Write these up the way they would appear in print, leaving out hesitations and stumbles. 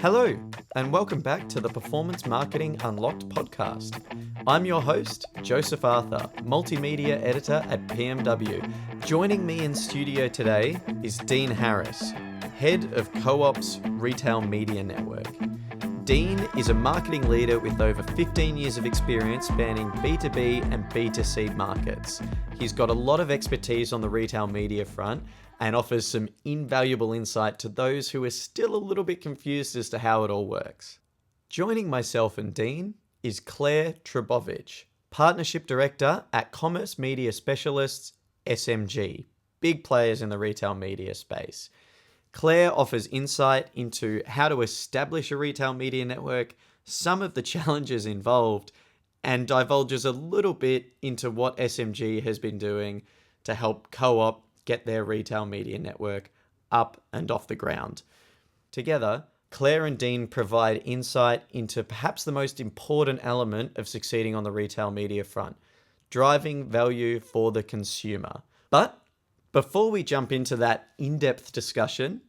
Hello, and welcome back to the Performance Marketing Unlocked podcast. I'm your host, Joseph Arthur, multimedia editor at PMW. Joining me in studio today is Dean Harris, head of Co-op's Retail Media Network. Dean is a marketing leader with over 15 years of experience spanning B2B and B2C markets. He's got a lot of expertise on the retail media front and offers some invaluable insight to those who are still a little bit confused as to how it all works. Joining myself and Dean is Claire Trbovic, Partnership Director at Commerce Media Specialists, SMG, big players in the retail media space. Claire offers insight into how to establish a retail media network, some of the challenges involved, and divulges a little bit into what SMG has been doing to help Co-op get their retail media network up and off the ground. Together, Claire and Dean provide insight into perhaps the most important element of succeeding on the retail media front, driving value for the consumer. But before we jump into that in-depth discussion,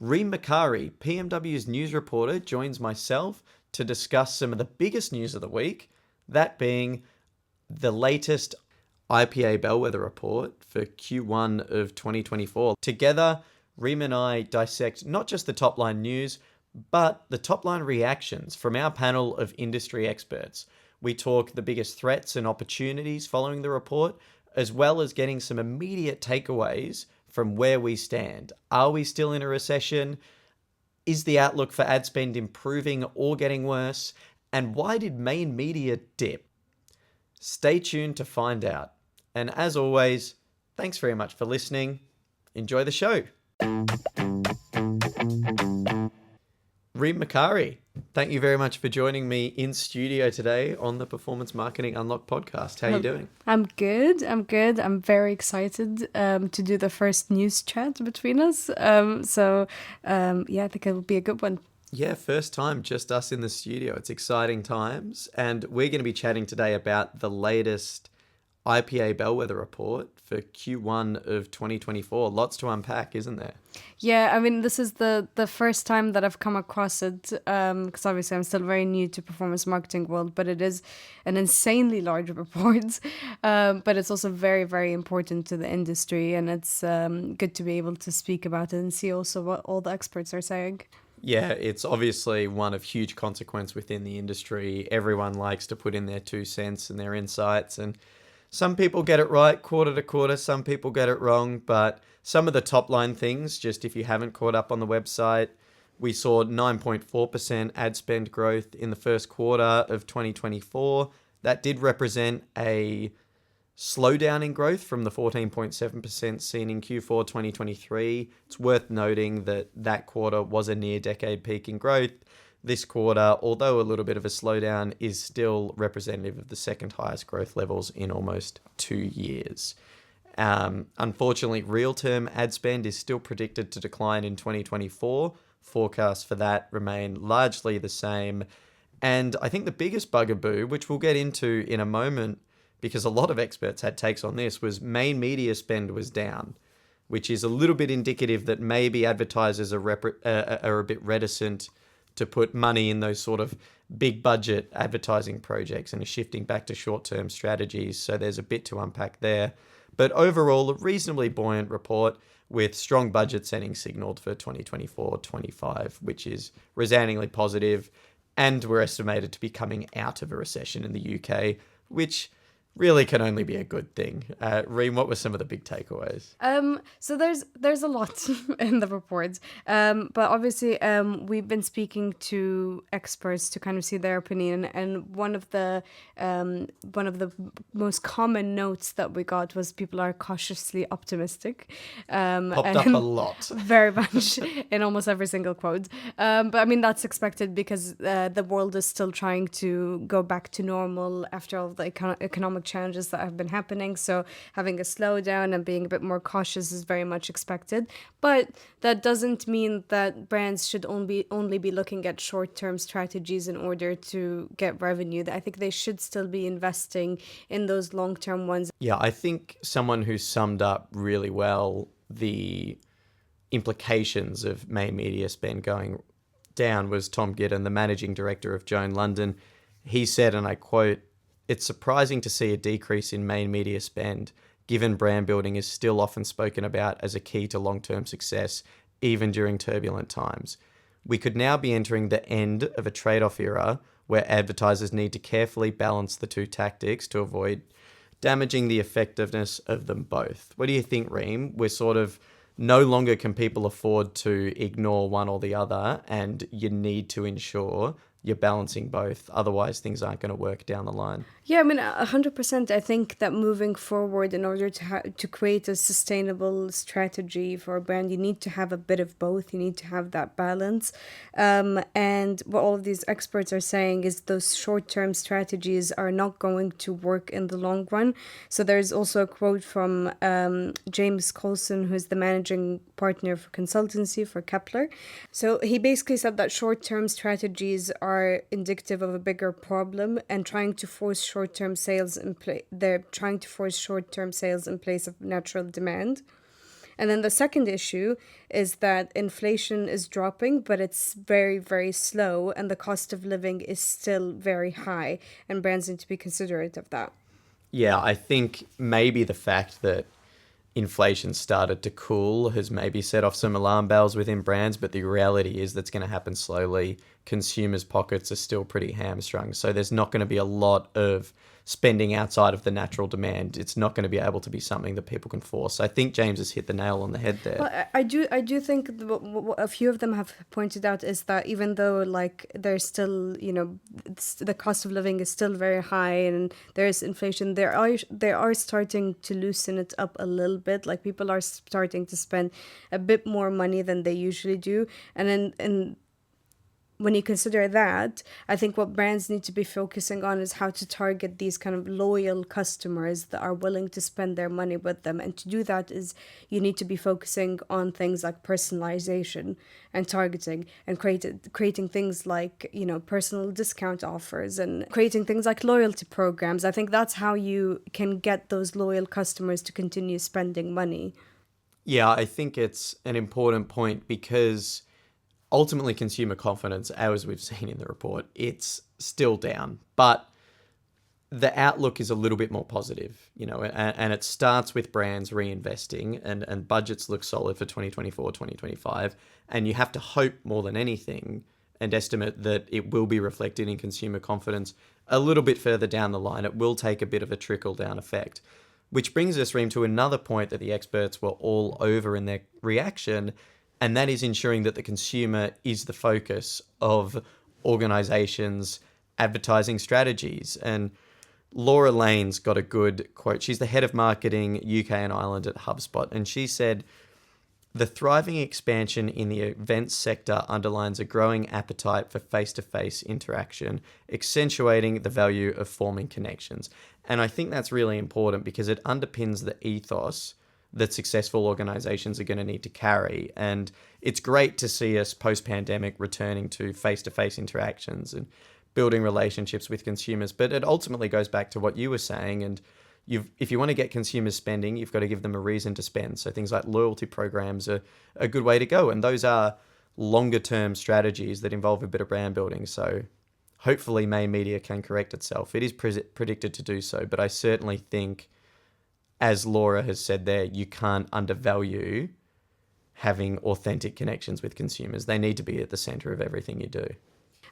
Reem Makari, PMW's news reporter, joins myself to discuss some of the biggest news of the week, that being the latest IPA Bellwether report for Q1 of 2024. Together, Reem and I dissect not just the top-line news, but the top-line reactions from our panel of industry experts. We talk the biggest threats and opportunities following the report, as well as getting some immediate takeaways from where we stand. Are we still in a recession? Is the outlook for Adspend improving or getting worse? And why did main media dip? Stay tuned to find out. And as always, thanks very much for listening. Enjoy the show. Reem Makari, thank you very much for joining me in studio today on the Performance Marketing Unlocked podcast. How are you doing? I'm good. I'm very excited to do the first news chat between us. I think it will be a good one. Yeah, first time, just us in the studio. It's exciting times. And we're going to be chatting today about the latest IPA Bellwether report for Q1 of 2024. Lots to unpack, isn't there? Yeah, I mean, this is the first time that I've come across it, because obviously I'm still very new to performance marketing world, but it is an insanely large report, but it's also very, very important to the industry, and it's good to be able to speak about it and see also what all the experts are saying. Yeah, it's obviously one of huge consequence within the industry. Everyone likes to put in their 2 cents and their insights, and some people get it right quarter to quarter, some people get it wrong, but some of the top line things, just if you haven't caught up on the website, we saw 9.4% ad spend growth in the first quarter of 2024. That did represent a slowdown in growth from the 14.7% seen in Q4 2023. It's worth noting that that quarter was a near decade peak in growth. This quarter, although a little bit of a slowdown, is still representative of the second highest growth levels in almost 2 years. Unfortunately, real-term ad spend is still predicted to decline in 2024. Forecasts for that remain largely the same. And I think the biggest bugaboo, which we'll get into in a moment, because a lot of experts had takes on this, was main media spend was down, which is a little bit indicative that maybe advertisers are a bit reticent to put money in those sort of big budget advertising projects and are shifting back to short-term strategies. So there's a bit to unpack there. But overall, a reasonably buoyant report with strong budget settings signaled for 2024-25, which is resoundingly positive. And we're estimated to be coming out of a recession in the UK, which really can only be a good thing. Reem, what were some of the big takeaways? So there's a lot in the report, but obviously we've been speaking to experts to kind of see their opinion, and one of the most common notes that we got was people are cautiously optimistic. Popped up a lot. Very much in almost every single quote. But I mean, that's expected because the world is still trying to go back to normal after all the economic challenges that have been happening. So having a slowdown and being a bit more cautious is very much expected. But that doesn't mean that brands should only be looking at short-term strategies in order to get revenue. I think they should still be investing in those long-term ones. Yeah, I think someone who summed up really well the implications of main media spend going down was Tom Giddon, the managing director of Joan London. He said, and I quote, "It's surprising to see a decrease in main media spend, given brand building is still often spoken about as a key to long-term success, even during turbulent times. We could now be entering the end of a trade-off era where advertisers need to carefully balance the two tactics to avoid damaging the effectiveness of them both." What do you think, Reem? We're sort of no longer can people afford to ignore one or the other, and you need to ensure you're balancing both. Otherwise, things aren't going to work down the line. Yeah, I mean, 100%. I think that moving forward, in order to create a sustainable strategy for a brand, you need to have a bit of both. You need to have that balance. And what all of these experts are saying is those short-term strategies are not going to work in the long run. So there's also a quote from James Coulson, who's the managing partner for consultancy for Kepler. So he basically said that short-term strategies are indicative of a bigger problem, and trying to force short-term sales they're trying to force short-term sales in place of natural demand. And then the second issue is that inflation is dropping, but it's very, very slow, and the cost of living is still very high, and brands need to be considerate of that. Yeah, I think maybe the fact that inflation started to cool has maybe set off some alarm bells within brands, but the reality is that's going to happen slowly. Consumers' pockets are still pretty hamstrung, so there's not going to be a lot of spending outside of the natural demand. It's not going to be able to be something that people can force. I think James has hit the nail on the head there. Well, I do think what a few of them have pointed out is that even though like there's still, the cost of living is still very high and there is inflation, they are starting to loosen it up a little bit. Like people are starting to spend a bit more money than they usually do, and when you consider that, I think what brands need to be focusing on is how to target these kind of loyal customers that are willing to spend their money with them. And to do that is you need to be focusing on things like personalization and targeting, and creating things like, personal discount offers, and creating things like loyalty programs. I think that's how you can get those loyal customers to continue spending money. Yeah, I think it's an important point because ultimately, consumer confidence, as we've seen in the report, it's still down. But the outlook is a little bit more positive, and it starts with brands reinvesting and budgets look solid for 2024, 2025. And you have to hope more than anything and estimate that it will be reflected in consumer confidence a little bit further down the line. It will take a bit of a trickle-down effect. Which brings us, Reem, to another point that the experts were all over in their reaction, and that is ensuring that the consumer is the focus of organizations' advertising strategies. And Laura Lane's got a good quote. She's the head of marketing UK and Ireland at HubSpot. And she said, "The thriving expansion in the events sector underlines a growing appetite for face-to-face interaction, accentuating the value of forming connections." And I think that's really important because it underpins the ethos that successful organizations are going to need to carry. And it's great to see us post-pandemic returning to face-to-face interactions and building relationships with consumers. But it ultimately goes back to what you were saying. And if you want to get consumers spending, you've got to give them a reason to spend. So things like loyalty programs are a good way to go. And those are longer-term strategies that involve a bit of brand building. So hopefully main media can correct itself. It is predicted to do so. But I certainly think, as Laura has said there, you can't undervalue having authentic connections with consumers. They need to be at the center of everything you do.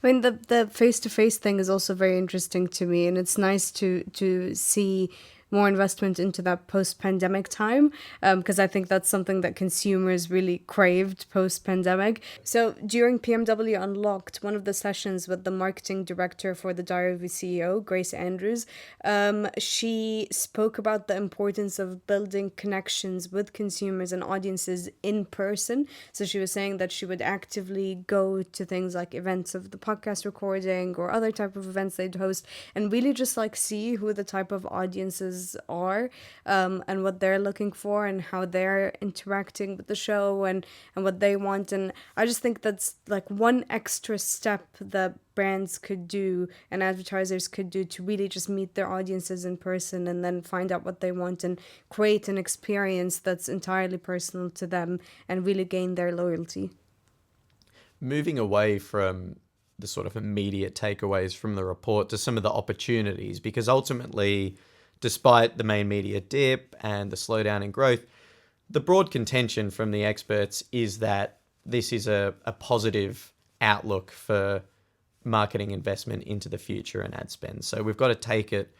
I mean, the face-to-face thing is also very interesting to me, and it's nice to see more investment into that post-pandemic time, because I think that's something that consumers really craved post-pandemic. So during PMW Unlocked, one of the sessions with the marketing director for the Diary of a CEO, Grace Andrews, she spoke about the importance of building connections with consumers and audiences in person. So she was saying that she would actively go to things like events of the podcast recording or other type of events they'd host, and really just like see who the type of audiences are, and what they're looking for and how they're interacting with the show and what they want. And I just think that's like one extra step that brands could do and advertisers could do to really just meet their audiences in person and then find out what they want and create an experience that's entirely personal to them and really gain their loyalty. moving away from the sort of immediate takeaways from the report to some of the opportunities, because ultimately, despite the main media dip and the slowdown in growth, the broad contention from the experts is that this is a positive outlook for marketing investment into the future and ad spend. So we've got to take it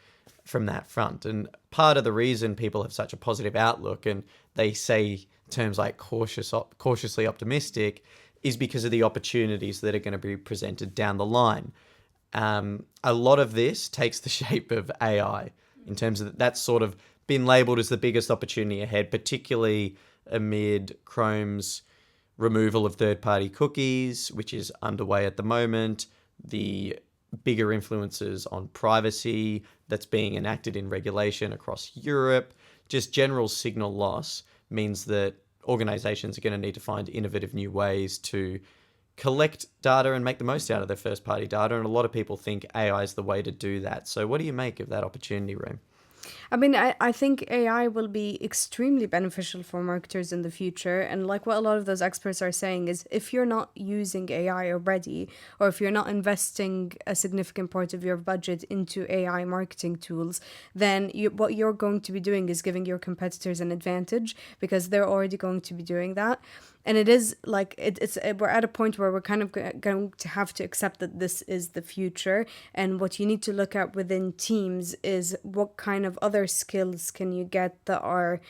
from that front. And part of the reason people have such a positive outlook, and they say terms like cautiously optimistic, is because of the opportunities that are going to be presented down the line. A lot of this takes the shape of AI, in terms of that's sort of been labeled as the biggest opportunity ahead, particularly amid Chrome's removal of third-party cookies, which is underway at the moment, the bigger influences on privacy that's being enacted in regulation across Europe. Just general signal loss means that organizations are going to need to find innovative new ways to collect data and make the most out of their first-party data, and a lot of people think AI is the way to do that. So what do you make of that opportunity, Reem? I mean, I think AI will be extremely beneficial for marketers in the future. And like what a lot of those experts are saying is, if you're not using AI already, or if you're not investing a significant part of your budget into AI marketing tools, then what you're going to be doing is giving your competitors an advantage, because they're already going to be doing that. And it is like, we're at a point where we're kind of going to have to accept that this is the future. And what you need to look at within teams is what kind of other skills can you get that are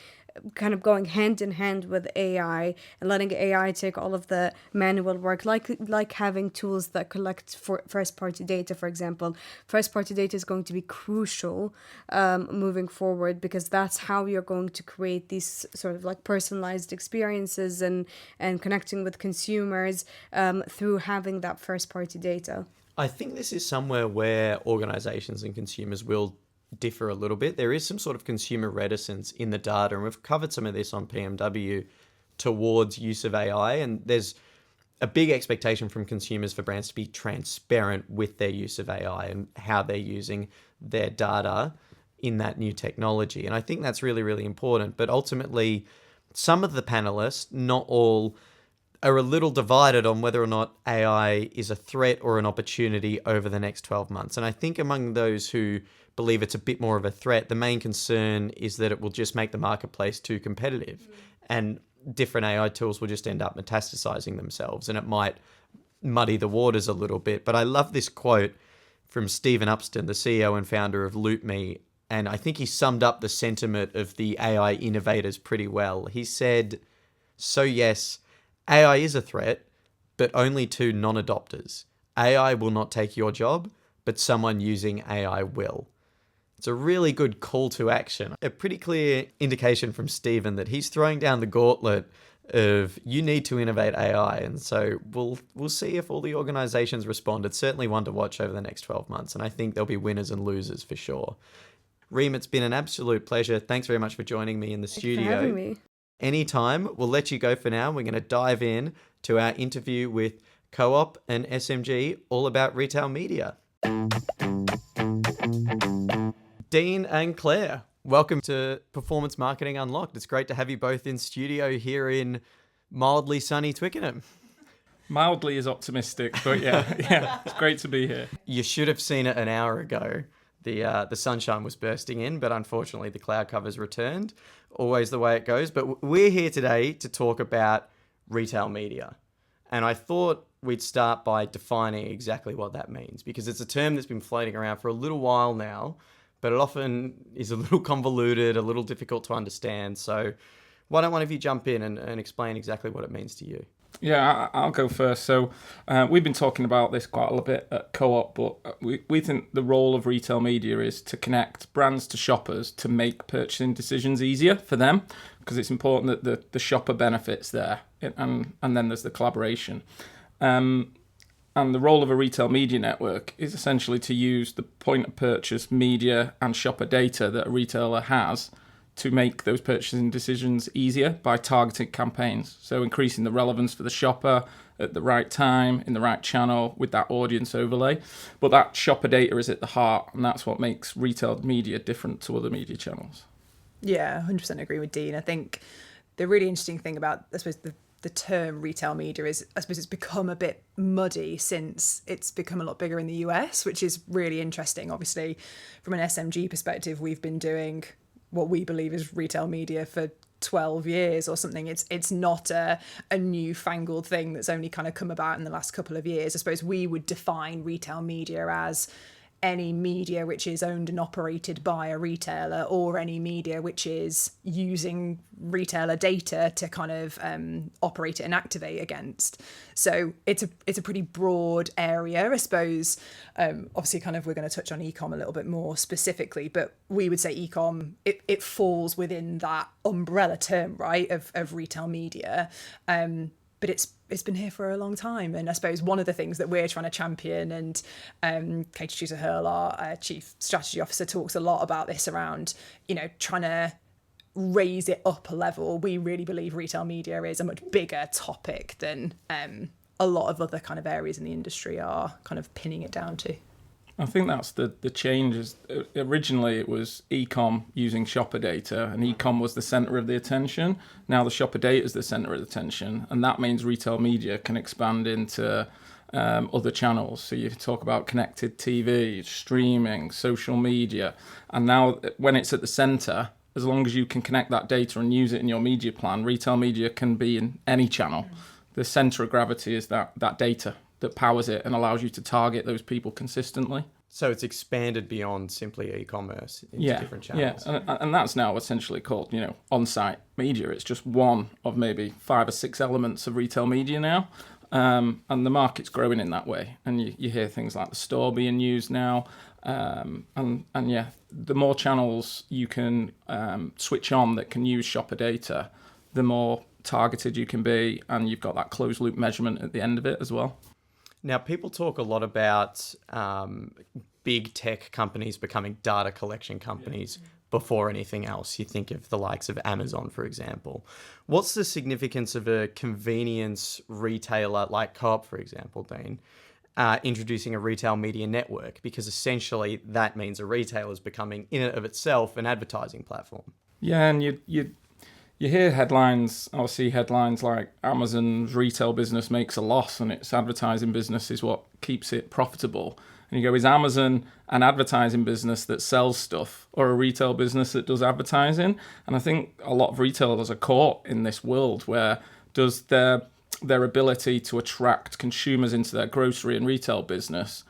kind of going hand in hand with AI, and letting AI take all of the manual work, like having tools that collect for first-party data, for example. First-party data is going to be crucial moving forward, because that's how you're going to create these sort of like personalized experiences and connecting with consumers through having that first-party data. I think this is somewhere where organizations and consumers will differ a little bit. There is some sort of consumer reticence in the data, and we've covered some of this on PMW, towards use of AI. And there's a big expectation from consumers for brands to be transparent with their use of AI and how they're using their data in that new technology. And I think that's really, really important. But ultimately, some of the panelists, not all, are a little divided on whether or not AI is a threat or an opportunity over the next 12 months. And I think among those who believe it's a bit more of a threat, the main concern is that it will just make the marketplace too competitive, and different AI tools will just end up metastasizing themselves, and it might muddy the waters a little bit. But I love this quote from Stephen Upston, the CEO and founder of LoopMe, and I think he summed up the sentiment of the AI innovators pretty well. He said, "So yes, AI is a threat, but only to non-adopters. AI will not take your job, but someone using AI will." It's a really good call to action. A pretty clear indication from Stephen that he's throwing down the gauntlet of you need to innovate AI. And so we'll see if all the organizations respond. It's certainly one to watch over the next 12 months. And I think there'll be winners and losers for sure. Reem, it's been an absolute pleasure. Thanks very much for joining me in the studio. Thanks for having me. Anytime. We'll let you go for now. We're going to dive in to our interview with Co-op and SMG, all about retail media. Dean and Claire, welcome to Performance Marketing Unlocked. It's great to have you both in studio here in mildly sunny Twickenham. Mildly is optimistic, but yeah, it's great to be here. You should have seen it an hour ago. The sunshine was bursting in, but unfortunately the cloud covers returned. Always the way it goes. But we're here today to talk about retail media. And I thought we'd start by defining exactly what that means, because it's a term that's been floating around for a little while now, but it often is a little convoluted, a little difficult to understand. So why don't one of you jump in and explain exactly what it means to you? Yeah, I'll go first. So we've been talking about this quite a bit at Co-op, but we think the role of retail media is to connect brands to shoppers to make purchasing decisions easier for them, because it's important that the shopper benefits there, and then there's the collaboration. And the role of a retail media network is essentially to use the point of purchase media and shopper data that a retailer has to make those purchasing decisions easier by targeted campaigns. So increasing the relevance for the shopper at the right time, in the right channel, with that audience overlay. But that shopper data is at the heart, and that's what makes retail media different to other media channels. Yeah, 100% agree with Dean. I think the really interesting thing about, I suppose, the term retail media is, I suppose it's become a bit muddy since it's become a lot bigger in the US, which is really interesting. Obviously, from an SMG perspective, we've been doing what we believe is retail media for 12 years or something. It's not a newfangled thing that's only kind of come about in the last couple of years. I suppose we would define retail media as any media which is owned and operated by a retailer, or any media which is using retailer data to kind of operate it and activate against. So it's a pretty broad area, I suppose. Obviously, kind of we're going to touch on e-com a little bit more specifically, but we would say e-com, it falls within that umbrella term, right, of retail media. But it's been here for a long time. And I suppose one of the things that we're trying to champion, and Katie Truser-Hurl, our Chief Strategy Officer, talks a lot about this around, trying to raise it up a level. We really believe retail media is a much bigger topic than a lot of other kind of areas in the industry are kind of pinning it down to. I think that's the change. Originally, it was e-com using shopper data, and e-com was the centre of the attention. Now the shopper data is the centre of the attention, and that means retail media can expand into other channels. So you talk about connected TV, streaming, social media, and now when it's at the centre, as long as you can connect that data and use it in your media plan, retail media can be in any channel. The centre of gravity is that data that powers it and allows you to target those people consistently. So it's expanded beyond simply e-commerce into different channels. Yeah, and that's now essentially called, on-site media. It's just one of maybe 5 or 6 elements of retail media now. And the market's growing in that way. And you hear things like the store being used now. The more channels you can switch on that can use shopper data, the more targeted you can be, and you've got that closed loop measurement at the end of it as well. Now, people talk a lot about big tech companies becoming data collection companies before anything else. You think of the likes of Amazon, for example. What's the significance of a convenience retailer like Co-op, for example, Dean, introducing a retail media network? Because essentially that means a retailer is becoming, in and of itself, an advertising platform. Yeah, and you hear headlines, or see headlines like Amazon's retail business makes a loss and its advertising business is what keeps it profitable. And you go, is Amazon an advertising business that sells stuff or a retail business that does advertising? And I think a lot of retailers are caught in this world where does their ability to attract consumers into their grocery and retail business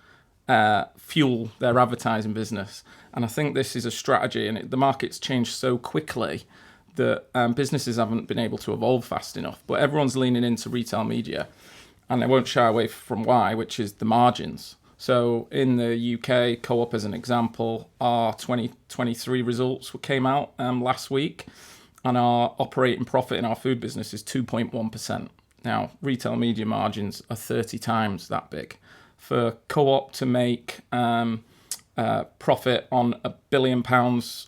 fuel their advertising business? And I think this is a strategy, and the market's changed so quickly that businesses haven't been able to evolve fast enough. But everyone's leaning into retail media, and they won't shy away from why, which is the margins. So in the UK, Co-op as an example, our 2023 results came out last week, and our operating profit in our food business is 2.1%. Now, retail media margins are 30 times that big. For Co-op to make profit on £1 billion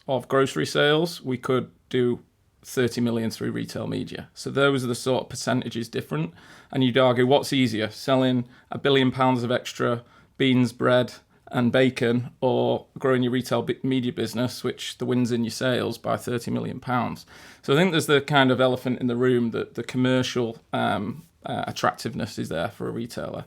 of grocery sales, we could do 30 million through retail media. So those are the sort of percentages different. And you'd argue, what's easier, selling £1 billion of extra beans, bread and bacon, or growing your retail media business, which the wins in your sales by £30 million. So I think there's the kind of elephant in the room that the commercial attractiveness is there for a retailer.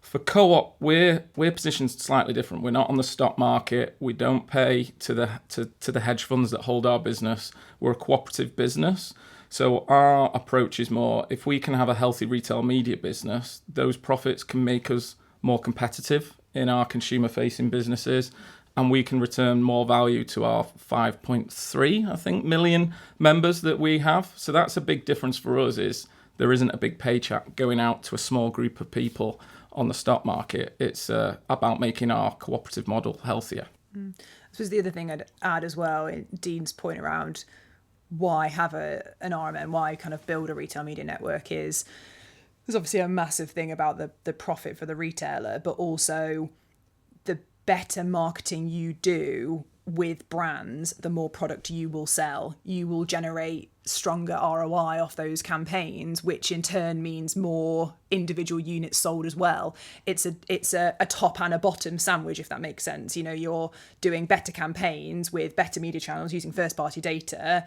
For Co-op, we're positioned slightly different. We're not on the stock market. We don't pay to the hedge funds that hold our business. We're a cooperative business. So our approach is more, if we can have a healthy retail media business, those profits can make us more competitive in our consumer-facing businesses, and we can return more value to our 5.3, million members that we have. So that's a big difference for us, is there isn't a big paycheck going out to a small group of people on the stock market. It's about making our cooperative model healthier. I suppose the other thing I'd add as well, Dean's point around why have an RMN, why kind of build a retail media network, is there's obviously a massive thing about the profit for the retailer, but also the better marketing you do with brands, the more product you will sell. You will generate stronger ROI off those campaigns, which in turn means more individual units sold as well. It's a top and a bottom sandwich, if that makes sense. You're doing better campaigns with better media channels using first party data.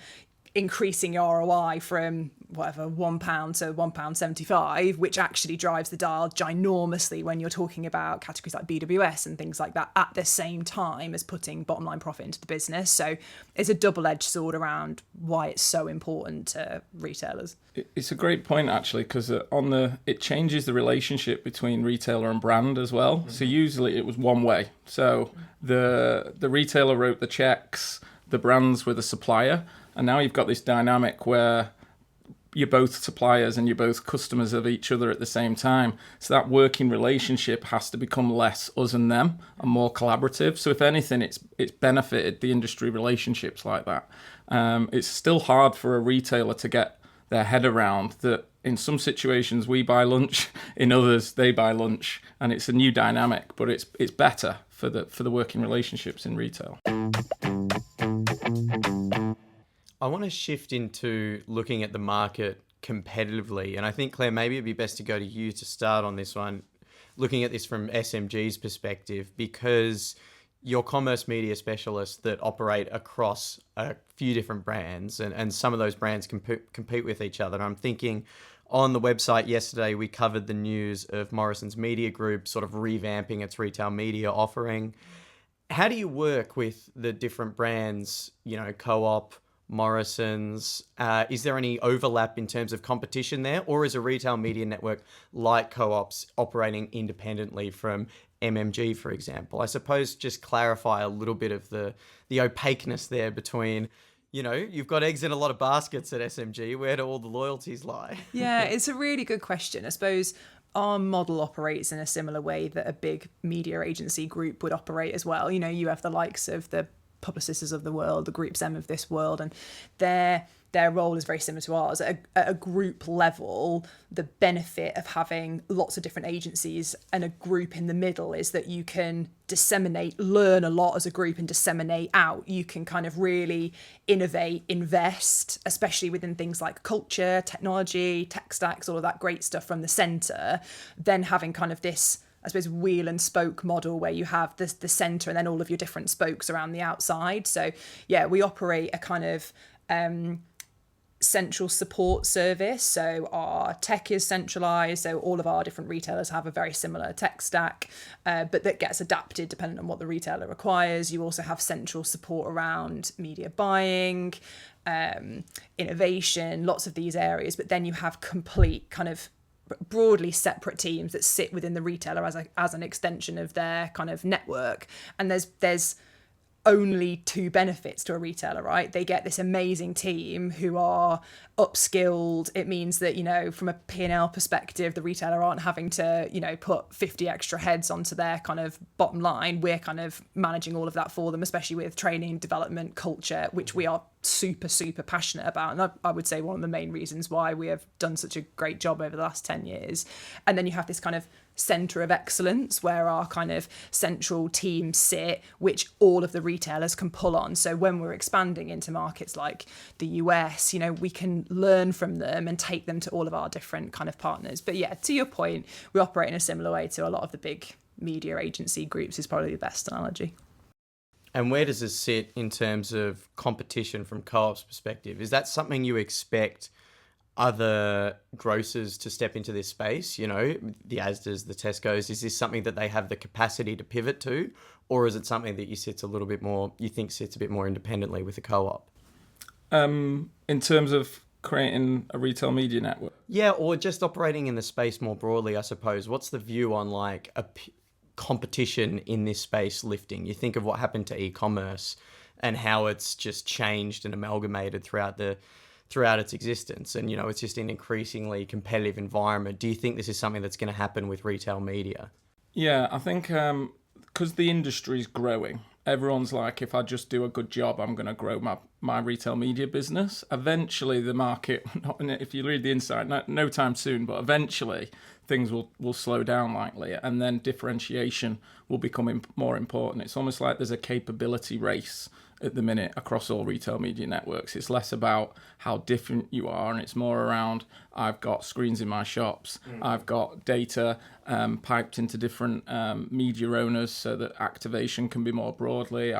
increasing your ROI from whatever £1 to £1.75, which actually drives the dial ginormously when you're talking about categories like BWS and things like that at the same time as putting bottom line profit into the business. So it's a double-edged sword around why it's so important to retailers. It's a great point, actually, because it changes the relationship between retailer and brand as well. Mm-hmm. So usually it was one way. So the retailer wrote the checks, the brands were the supplier, and now you've got this dynamic where you're both suppliers and you're both customers of each other at the same time. So that working relationship has to become less us and them and more collaborative. So if anything, it's benefited the industry relationships like that. It's still hard for a retailer to get their head around that. In some situations we buy lunch, in others they buy lunch, and it's a new dynamic, but it's better for the working relationships in retail. I want to shift into looking at the market competitively, and I think, Claire, maybe it'd be best to go to you to start on this one, looking at this from SMG's perspective, because you're commerce media specialists that operate across a few different brands, and some of those brands compete with each other. And I'm thinking, on the website yesterday, we covered the news of Morrisons Media Group sort of revamping its retail media offering. How do you work with the different brands, Co-op, Morrisons? Is there any overlap in terms of competition there? Or is a retail media network like Co-op's operating independently from MMG, for example? I suppose just clarify a little bit of the opaqueness there between, you've got eggs in a lot of baskets at SMG. Where do all the loyalties lie? Yeah, it's a really good question. I suppose our model operates in a similar way that a big media agency group would operate as well. You have the likes of the Publicists of the world, the Groups M of this world, and their role is very similar to ours. At a group level, the benefit of having lots of different agencies and a group in the middle is that you can learn a lot as a group and disseminate out. You can kind of really innovate, invest, especially within things like culture, technology, tech stacks, all of that great stuff from the centre, then having kind of this, I suppose, wheel and spoke model where you have the centre and then all of your different spokes around the outside. So yeah, we operate a kind of central support service. So our tech is centralised. So all of our different retailers have a very similar tech stack, but that gets adapted depending on what the retailer requires. You also have central support around media buying, innovation, lots of these areas. But then you have complete kind of broadly separate teams that sit within the retailer as an extension of their kind of network. And there's only two benefits to a retailer, right? They get this amazing team who are upskilled. It means that, from a P&L perspective, the retailer aren't having to, put 50 extra heads onto their kind of bottom line. We're kind of managing all of that for them, especially with training, development, culture, which we are super, super passionate about. And I would say one of the main reasons why we have done such a great job over the last 10 years. And then you have this kind of centre of excellence where our kind of central teams sit, which all of the retailers can pull on. So when we're expanding into markets like the US, we can learn from them and take them to all of our different kind of partners. But yeah, to your point, we operate in a similar way to a lot of the big media agency groups is probably the best analogy. And where does this sit in terms of competition from Co-op's perspective? Is that something you expect other grocers to step into this space? The Asdas, the Tesco's, is this something that they have the capacity to pivot to? Or is it something that you think sits a bit more independently with a Co-op? In terms of creating a retail media network? Yeah, or just operating in the space more broadly, I suppose. What's the view on competition in this space lifting? You think of what happened to e-commerce and how it's just changed and amalgamated throughout its existence, and it's just an increasingly competitive environment. Do you think this is something that's going to happen with retail media? Yeah, I think because the industry is growing, everyone's like, if I just do a good job, I'm going to grow my retail media business. Eventually the market, if you read the insight, no time soon, but eventually things will slow down likely, and then differentiation will become more important. It's almost like there's a capability race at the minute across all retail media networks. It's less about how different you are, and it's more around, I've got screens in my shops, I've got data piped into different media owners so that activation can be more broadly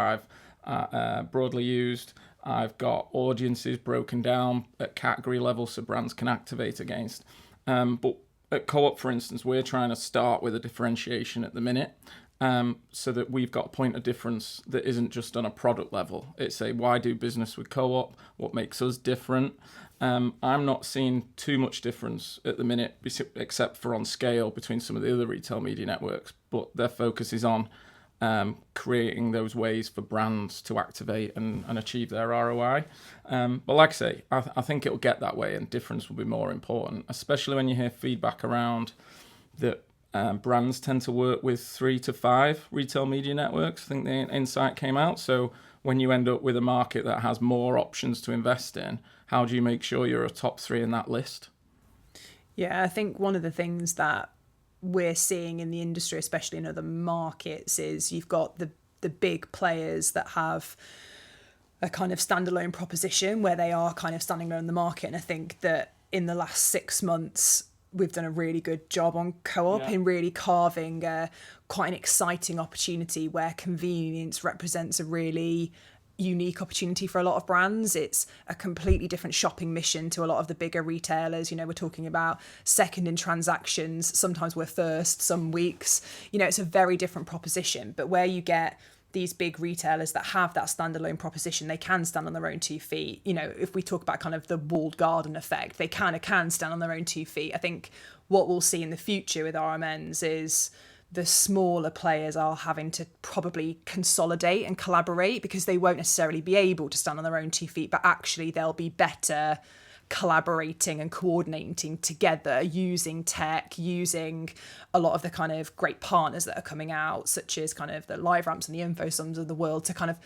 broadly used. I've got audiences broken down at category level so brands can activate against. But at Co-op, for instance, we're trying to start with a differentiation at the minute, so that we've got a point of difference that isn't just on a product level. It's a why do business with Co-op? What makes us different? I'm not seeing too much difference at the minute, except for on scale between some of the other retail media networks, but their focus is on creating those ways for brands to activate and achieve their ROI. But like I say, I think it'll get that way and difference will be more important, especially when you hear feedback around that brands tend to work with 3 to 5 retail media networks. I think the insight came out. So when you end up with a market that has more options to invest in, how do you make sure you're a top 3 in that list? Yeah, I think one of the things that we're seeing in the industry, especially in other markets, is you've got the big players that have a kind of standalone proposition where they are kind of standing alone in the market. And I think that in the last 6 months, we've done a really good job on Co-op in really carving quite an exciting opportunity where convenience represents a really unique opportunity for a lot of brands. It's a completely different shopping mission to a lot of the bigger retailers. You know, we're talking about second in transactions. Sometimes we're first, some weeks. You know, it's a very different proposition. But where you get these big retailers that have that standalone proposition, they can stand on their own 2 feet. You know, if we talk about kind of the walled garden effect, they kind of can stand on their own 2 feet. I think what we'll see in the future with RMNs is the smaller players are having to probably consolidate and collaborate because they won't necessarily be able to stand on their own 2 feet, but actually they'll be better collaborating and coordinating together, using tech, using a lot of the kind of great partners that are coming out, such as kind of the Live Ramps and the InfoSums of the world, to kind of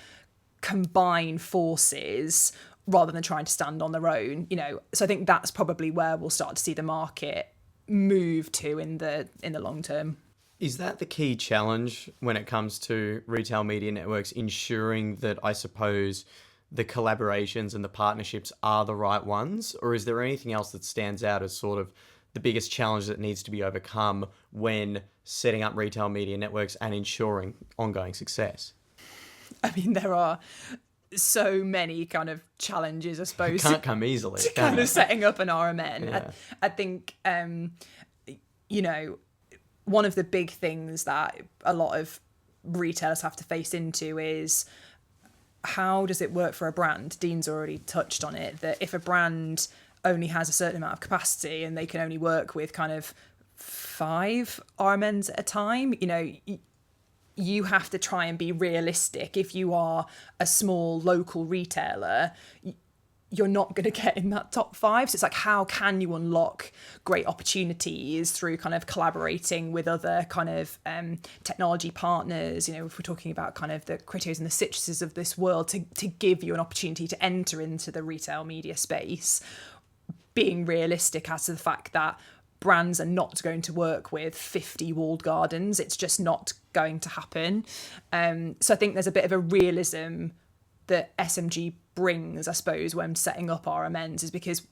combine forces rather than trying to stand on their own. You know, so I think that's probably where we'll start to see the market move to in the long term. Is that the key challenge when it comes to retail media networks, ensuring that, I suppose, the collaborations and the partnerships are the right ones? Or is there anything else that stands out as sort of the biggest challenge that needs to be overcome when setting up retail media networks and ensuring ongoing success? I mean, there are so many kind of challenges, I suppose. It can't come easily. To kind of setting up an RMN. Yeah. I think, you know, one of the big things that a lot of retailers have to face into is how does it work for a brand? Dean's already touched on it, that if a brand only has a certain amount of capacity and they can only work with kind of 5 RMNs at a time, you know, you have to try and be realistic. If you are a small local retailer, you're not going to get in that top 5. So it's like, how can you unlock great opportunities through kind of collaborating with other kind of technology partners? You know, if we're talking about kind of the Criterios and the Citruses of this world, to give you an opportunity to enter into the retail media space, being realistic as to the fact that brands are not going to work with 50 walled gardens. It's just not going to happen. So I think there's a bit of a realism that SMG brings, I suppose, when setting up RMNs, is because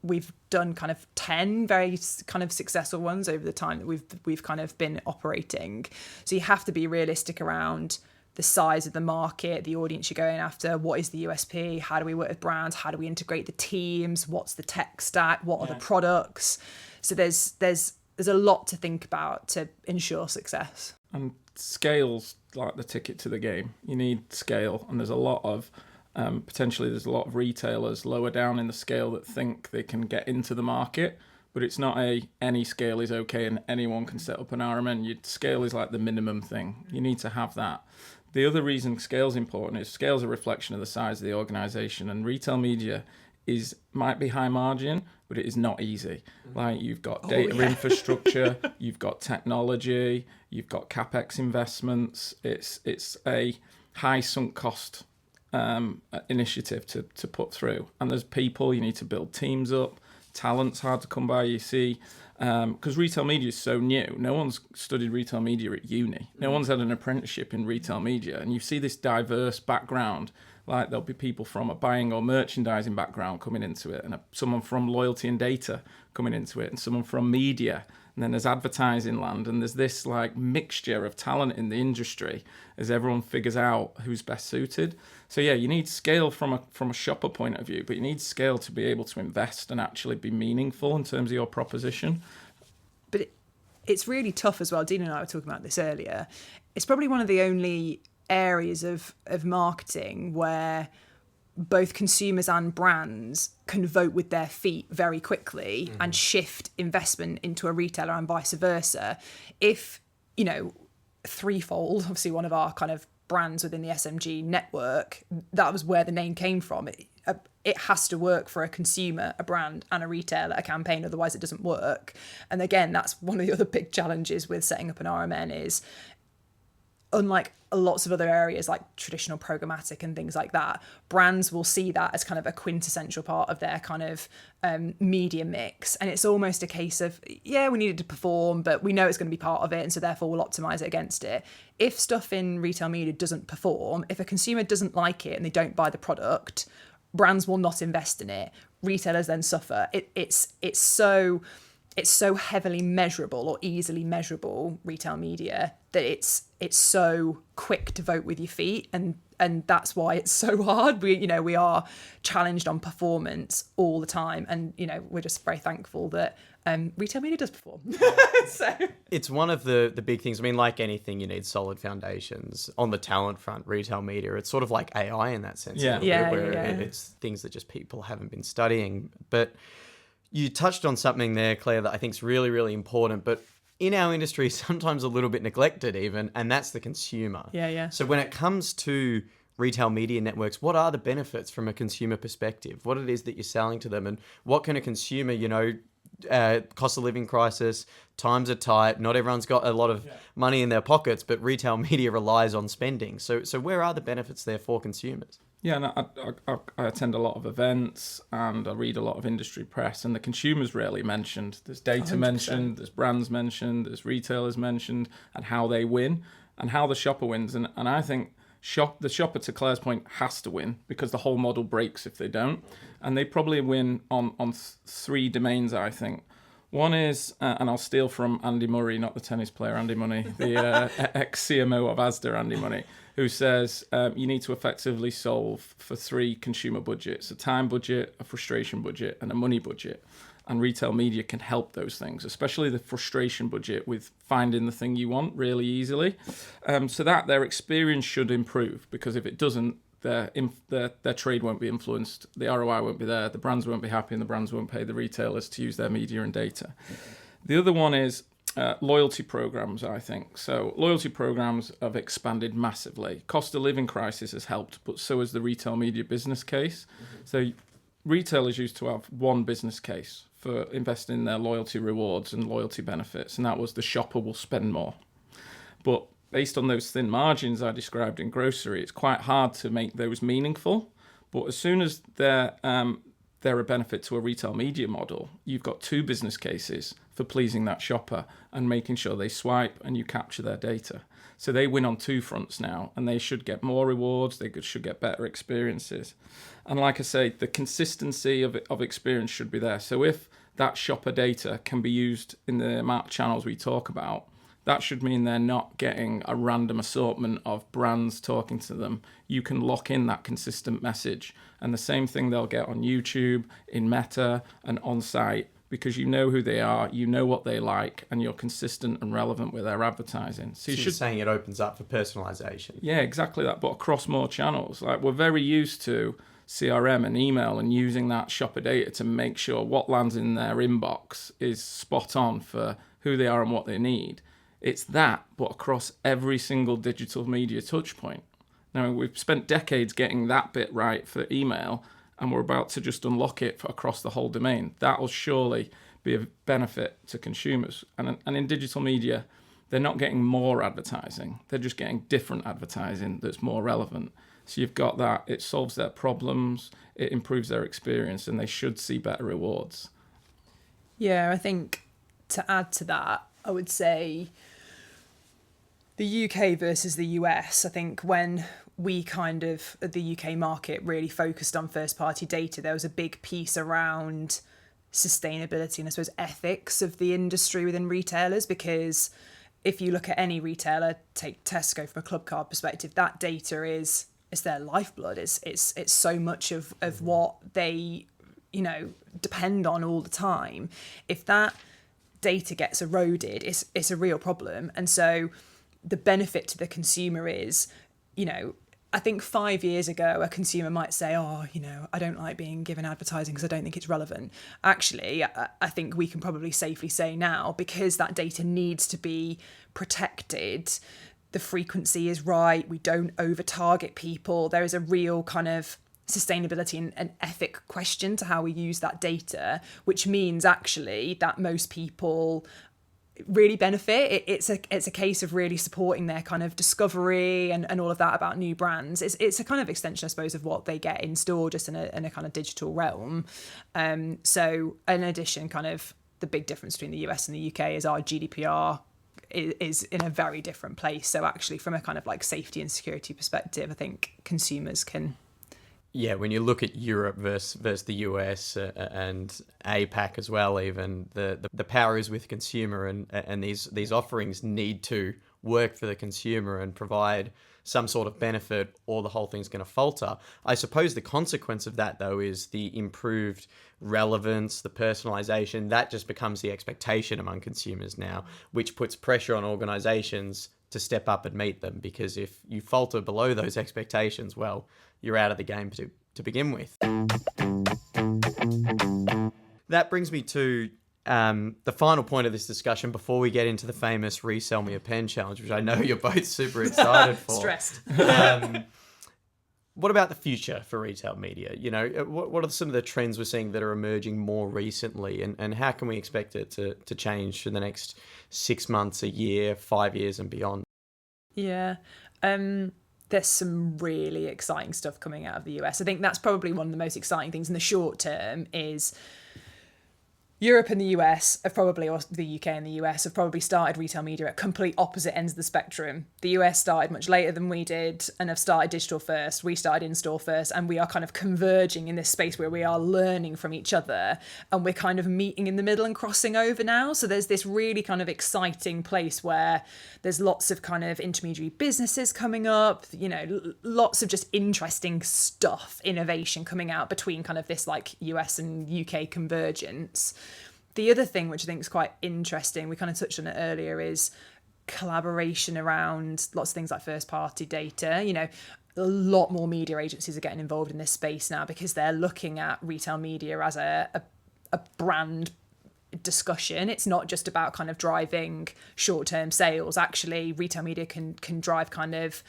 we've done kind of 10 very kind of successful ones over the time that we've kind of been operating. So you have to be realistic around the size of the market, the audience you're going after, what is the USP, how do we work with brands, how do we integrate the teams, what's the tech stack, what are the products. So there's a lot to think about to ensure success. And scale's like the ticket to the game. You need scale, and there's a lot of potentially there's a lot of retailers lower down in the scale that think they can get into the market, but it's not any scale is okay and anyone can set up an RMN. Scale is like the minimum thing. You need to have that. The other reason scale's important is scale's a reflection of the size of the organization, and retail media might be high margin, but it is not easy. Like, you've got data infrastructure, you've got technology, you've got CapEx investments. It's a high sunk cost initiative to put through. And there's people, you need to build teams up. Talent's hard to come by, you see, because retail media is so new. No one's studied retail media at uni. No one's had an apprenticeship in retail media. And you see this diverse background. Like, there'll be people from a buying or merchandising background coming into it, and someone from loyalty and data coming into it, and someone from media and then there's advertising land, and there's this like mixture of talent in the industry as everyone figures out who's best suited. So yeah, you need scale from a shopper point of view, but you need scale to be able to invest and actually be meaningful in terms of your proposition. But it's really tough as well. Dean and I were talking about this earlier. It's probably one of the only areas of marketing where both consumers and brands can vote with their feet very quickly and shift investment into a retailer and vice versa. If, you know, Threefold, obviously one of our kind of brands within the SMG network, that was where the name came from. It has to work for a consumer, a brand, and a retailer, a campaign, otherwise it doesn't work. And again, that's one of the other big challenges with setting up an RMN is, unlike lots of other areas like traditional programmatic and things like that, brands will see that as kind of a quintessential part of their kind of media mix. And it's almost a case of, yeah, we need it to perform, but we know it's going to be part of it, and so therefore we'll optimize it against it. If stuff in retail media doesn't perform, if a consumer doesn't like it and they don't buy the product, brands will not invest in it. Retailers then suffer. It's so heavily measurable or easily measurable, retail media, that it's so quick to vote with your feet, and that's why it's so hard. We are challenged on performance all the time, and we're just very thankful that retail media does perform. So it's one of the big things. I mean, like anything, you need solid foundations. On the talent front, retail media, it's sort of like AI in that sense. Yeah. It's things that just people haven't been studying. But you touched on something there, Claire, that I think is really, really important, but in our industry, sometimes a little bit neglected even, and that's the consumer. Yeah. So when it comes to retail media networks, what are the benefits from a consumer perspective? What it is that you're selling to them, and what can a consumer, cost of living crisis, times are tight, not everyone's got a lot of money in their pockets, but retail media relies on spending. So where are the benefits there for consumers? Yeah, and I attend a lot of events and I read a lot of industry press, and the consumer's rarely mentioned. There's data 100%. mentioned, there's brands mentioned, there's retailers mentioned, and how they win and how the shopper wins. And I think the shopper, to Claire's point, has to win because the whole model breaks if they don't. And they probably win on three domains, I think. One is, and I'll steal from Andy Murray, not the tennis player Andy Money, the ex-CMO of Asda, Andy Money, who says you need to effectively solve for three consumer budgets: a time budget, a frustration budget, and a money budget. And retail media can help those things, especially the frustration budget, with finding the thing you want really easily. So that their experience should improve, because if it doesn't, their trade won't be influenced, the ROI won't be there, the brands won't be happy, and the brands won't pay the retailers to use their media and data. The other one is loyalty programs, I think. So loyalty programs have expanded massively. Cost of living crisis has helped, but so has the retail media business case. So retailers used to have one business case for investing in their loyalty rewards and loyalty benefits, and that was the shopper will spend more. But based on those thin margins I described in grocery, it's quite hard to make those meaningful. But as soon as they're a benefit to a retail media model, you've got two business cases for pleasing that shopper and making sure they swipe and you capture their data. So they win on two fronts now, and they should get more rewards, they should get better experiences. And like I say, the consistency of experience should be there. So if that shopper data can be used in the amount of channels we talk about, that should mean they're not getting a random assortment of brands talking to them. You can lock in that consistent message. And the same thing they'll get on YouTube, in Meta, and on site, because you know who they are, you know what they like, and you're consistent and relevant with their advertising. So you're saying it opens up for personalization. Yeah, exactly that, but across more channels. Like, we're very used to CRM and email and using that shopper data to make sure what lands in their inbox is spot on for who they are and what they need. It's that, but across every single digital media touch point. Now, we've spent decades getting that bit right for email, and we're about to just unlock it across the whole domain. That will surely be a benefit to consumers. And in digital media, they're not getting more advertising. They're just getting different advertising that's more relevant. So you've got that. It solves their problems. It improves their experience, and they should see better rewards. Yeah, I think to add to that, I would say the UK versus the US. I think when we the UK market really focused on first party data, there was a big piece around sustainability and I suppose ethics of the industry within retailers, because if you look at any retailer, take Tesco from a club card perspective, that data is their lifeblood. It's so much of what they, depend on all the time. If that data gets eroded, it's a real problem. And so the benefit to the consumer is, I think 5 years ago, a consumer might say, I don't like being given advertising because I don't think it's relevant. Actually, I think we can probably safely say now, because that data needs to be protected, the frequency is right, we don't over-target people, there is a real kind of sustainability and ethic question to how we use that data, which means actually that most people really benefit. It's a case of really supporting their kind of discovery and all of that about new brands. It's a kind of extension, I suppose, of what they get in store, just in a kind of digital realm. So in addition, kind of the big difference between the US and the UK is our GDPR is in a very different place. So actually, from a kind of like safety and security perspective, I think consumers can. Yeah, when you look at Europe versus the US and APAC as well, even the power is with consumer, and these offerings need to work for the consumer and provide some sort of benefit, or the whole thing's going to falter. I suppose the consequence of that, though, is the improved relevance, the personalization. That just becomes the expectation among consumers now, which puts pressure on organizations to step up and meet them, because if you falter below those expectations, well, you're out of the game to begin with. That brings me to the final point of this discussion before we get into the famous Resell Me a Pen challenge, which I know you're both super excited for. Stressed. What about the future for retail media? What are some of the trends we're seeing that are emerging more recently, and how can we expect it to change for the next 6 months, a year, 5 years and beyond? Yeah. There's some really exciting stuff coming out of the US. I think that's probably one of the most exciting things in the short term is Europe and the US have probably, or the UK and the US have probably started retail media at complete opposite ends of the spectrum. The US started much later than we did and have started digital first. We started in-store first, and we are kind of converging in this space where we are learning from each other, and we're kind of meeting in the middle and crossing over now. So there's this really kind of exciting place where there's lots of kind of intermediary businesses coming up, lots of just interesting stuff, innovation coming out between kind of this like US and UK convergence. The other thing which I think is quite interesting, we kind of touched on it earlier, is collaboration around lots of things like first party data. A lot more media agencies are getting involved in this space now because they're looking at retail media as a brand discussion. It's not just about kind of driving short-term sales. Actually, retail media can drive kind of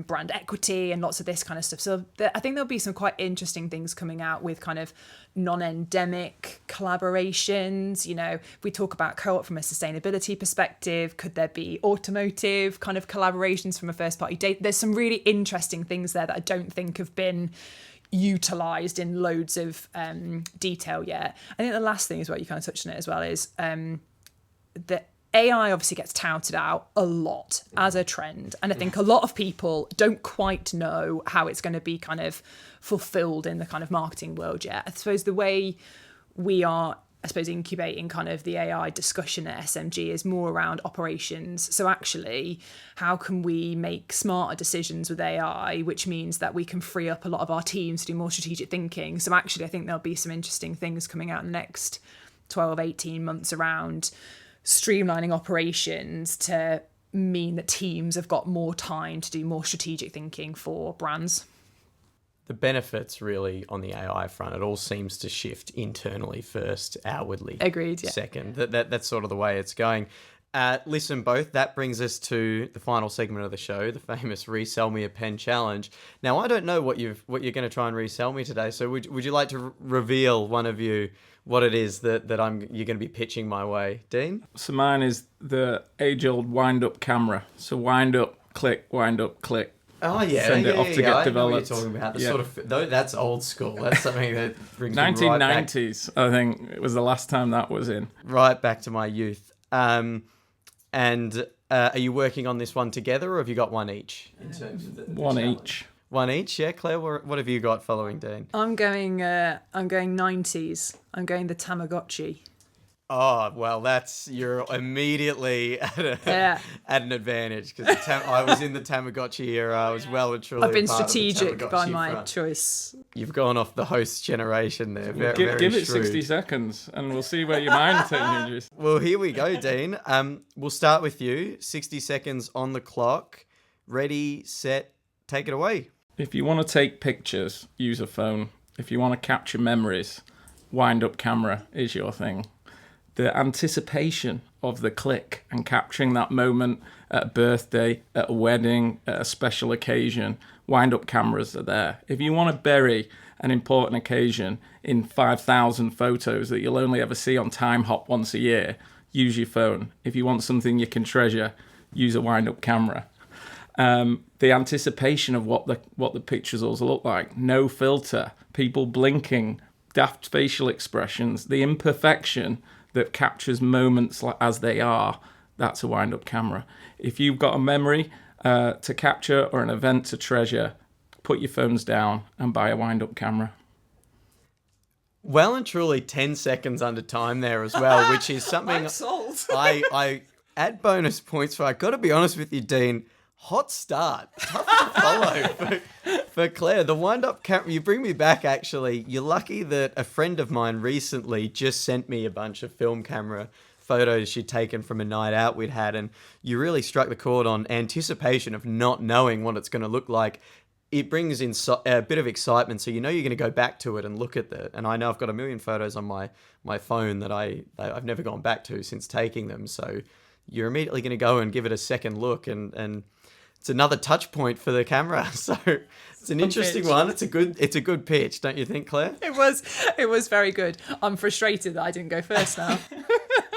brand equity and lots of this kind of stuff. So I think there'll be some quite interesting things coming out with kind of non-endemic collaborations. If we talk about Co-op from a sustainability perspective, could there be automotive kind of collaborations from a first-party data? There's some really interesting things there that I don't think have been utilised in loads of detail yet. I think the last thing is what you kind of touched on it as well is that AI obviously gets touted out a lot as a trend. And I think a lot of people don't quite know how it's going to be kind of fulfilled in the kind of marketing world yet. I suppose the way we are, incubating kind of the AI discussion at SMG is more around operations. So actually, how can we make smarter decisions with AI, which means that we can free up a lot of our teams to do more strategic thinking. So actually, I think there'll be some interesting things coming out in the next 12, 18 months around streamlining operations to mean that teams have got more time to do more strategic thinking for brands. The benefits really on the AI front, it all seems to shift internally first, outwardly Agreed, yeah. second. That's sort of the way it's going. Listen, both, that brings us to the final segment of the show, the famous Resell Me a Pen challenge. Now, I don't know what you're going to try and resell me today, so would you like to reveal, one of you, what it is that you're going to be pitching my way, Dean? So mine is the age-old wind-up camera. So wind up, click, Oh yeah, send it off to get developed. I know what you're talking about. Sort of, that's old school. That's something that brings 1990s. I think it was the last time that was in. Right back to my youth. And are you working on this one together, or have you got one each? In terms of one each. One each. Yeah, Claire, what have you got following Dean? I'm going 90s. I'm going the Tamagotchi. Oh, well, you're immediately at an advantage because I was in the Tamagotchi era. I was well and truly I've been part of the strategic by Tamagotchi my front. choice. You've gone off the host generation there. Very Give it shrewd. 60 seconds and we'll see where your mind changes. Well, here we go, Dean. We'll start with you. 60 seconds on the clock. Ready, set, take it away. If you want to take pictures, use a phone. If you want to capture memories, wind-up camera is your thing. The anticipation of the click and capturing that moment at a birthday, at a wedding, at a special occasion, wind-up cameras are there. If you want to bury an important occasion in 5,000 photos that you'll only ever see on Time Hop once a year, use your phone. If you want something you can treasure, use a wind-up camera. The anticipation of what the pictures will look like, no filter, people blinking, daft facial expressions, the imperfection that captures moments as they are, that's a wind-up camera. If you've got a memory to capture or an event to treasure, put your phones down and buy a wind-up camera. Well and truly 10 seconds under time there as well, which is something I'm sold. I add bonus points for. I got to be honest with you, Dean. Hot start. Tough to follow for Claire. The wind-up camera, you bring me back, actually. You're lucky that a friend of mine recently just sent me a bunch of film camera photos she'd taken from a night out we'd had, and you really struck the chord on anticipation of not knowing what it's going to look like. It brings in a bit of excitement, so you know you're going to go back to it and look at it. And I know I've got a million photos on my phone that I've never gone back to since taking them, so you're immediately going to go and give it a second look, and it's another touch point for the camera. So it's an interesting one. It's a good pitch, don't you think, Claire? It was very good. I'm frustrated that I didn't go first now.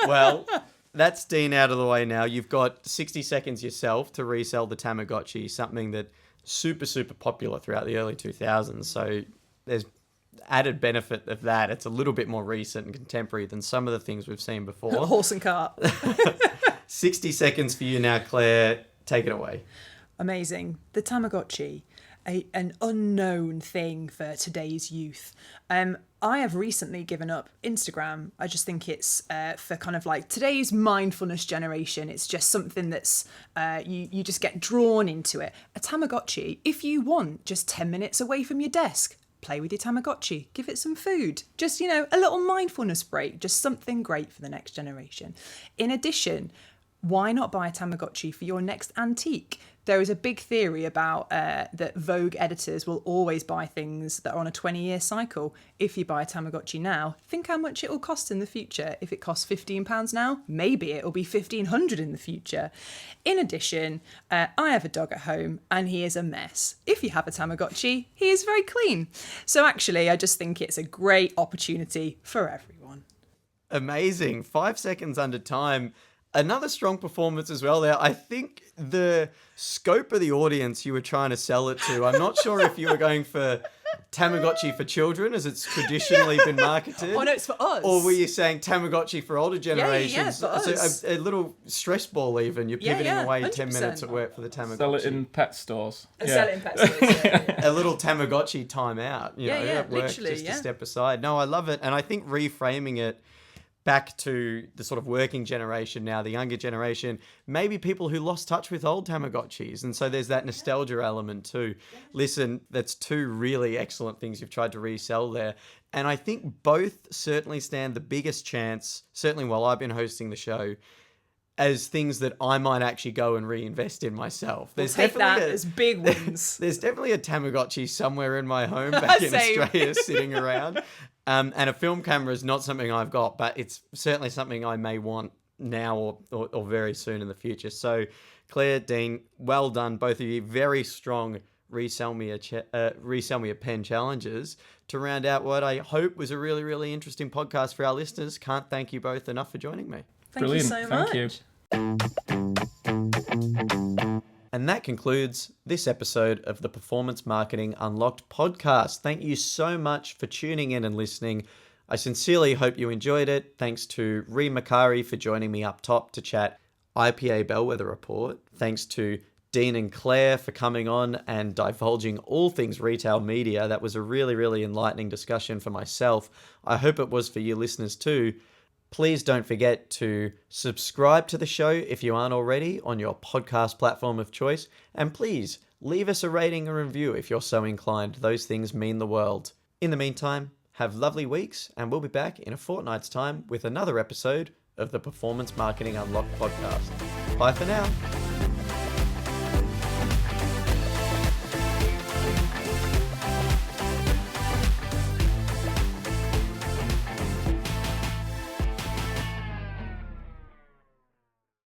Well, that's Dean out of the way now. You've got 60 seconds yourself to resell the Tamagotchi, something that super, super popular throughout the early 2000s. So there's added benefit of that. It's a little bit more recent and contemporary than some of the things we've seen before. Horse and cart. 60 seconds for you now, Claire. Take it away. Amazing. The Tamagotchi, an unknown thing for today's youth. I have recently given up Instagram. I just think it's for kind of like today's mindfulness generation. It's just something that's, you just get drawn into it. A Tamagotchi, if you want just 10 minutes away from your desk, play with your Tamagotchi, give it some food. Just, a little mindfulness break, just something great for the next generation. In addition, why not buy a Tamagotchi for your next antique? There is a big theory about that Vogue editors will always buy things that are on a 20-year cycle. If you buy a Tamagotchi now, think how much it will cost in the future. If it costs £15 now, maybe it will be $1,500 in the future. In addition, I have a dog at home and he is a mess. If you have a Tamagotchi, he is very clean. So actually, I just think it's a great opportunity for everyone. Amazing. 5 seconds under time. Another strong performance as well there. I think the scope of the audience you were trying to sell it to, I'm not sure if you were going for Tamagotchi for children, as it's traditionally been marketed. Oh, no, it's for us. Or were you saying Tamagotchi for older generations? Yeah, for us. So a little stress ball even. You're pivoting away 10 minutes at work for the Tamagotchi. Sell it in pet stores. Sell it in pet stores, yeah. A little Tamagotchi timeout. At work, literally, just to step aside. No, I love it. And I think reframing it back to the sort of working generation now, the younger generation, maybe people who lost touch with old Tamagotchis. And so there's that nostalgia element too. Listen, that's two really excellent things you've tried to resell there. And I think both certainly stand the biggest chance, certainly while I've been hosting the show, as things that I might actually go and reinvest in myself. There's take that as big wins. There's definitely a Tamagotchi somewhere in my home back in Australia sitting around. And a film camera is not something I've got, but it's certainly something I may want now or very soon in the future. So, Claire, Dean, well done, both of you. Very strong Resell Me a Pen challenges to round out what I hope was a really, really interesting podcast for our listeners. Can't thank you both enough for joining me. Brilliant. Thank you so much. Thank you. And that concludes this episode of the Performance Marketing Unlocked podcast. Thank you so much for tuning in and listening. I sincerely hope you enjoyed it. Thanks to Reem Makari for joining me up top to chat IPA Bellwether report. Thanks to Dean and Claire for coming on and divulging all things retail media. That was a really, really enlightening discussion for myself. I hope it was for you listeners too. Please don't forget to subscribe to the show if you aren't already on your podcast platform of choice. And please leave us a rating and review if you're so inclined. Those things mean the world. In the meantime, have lovely weeks, and we'll be back in a fortnight's time with another episode of the Performance Marketing Unlocked podcast. Bye for now.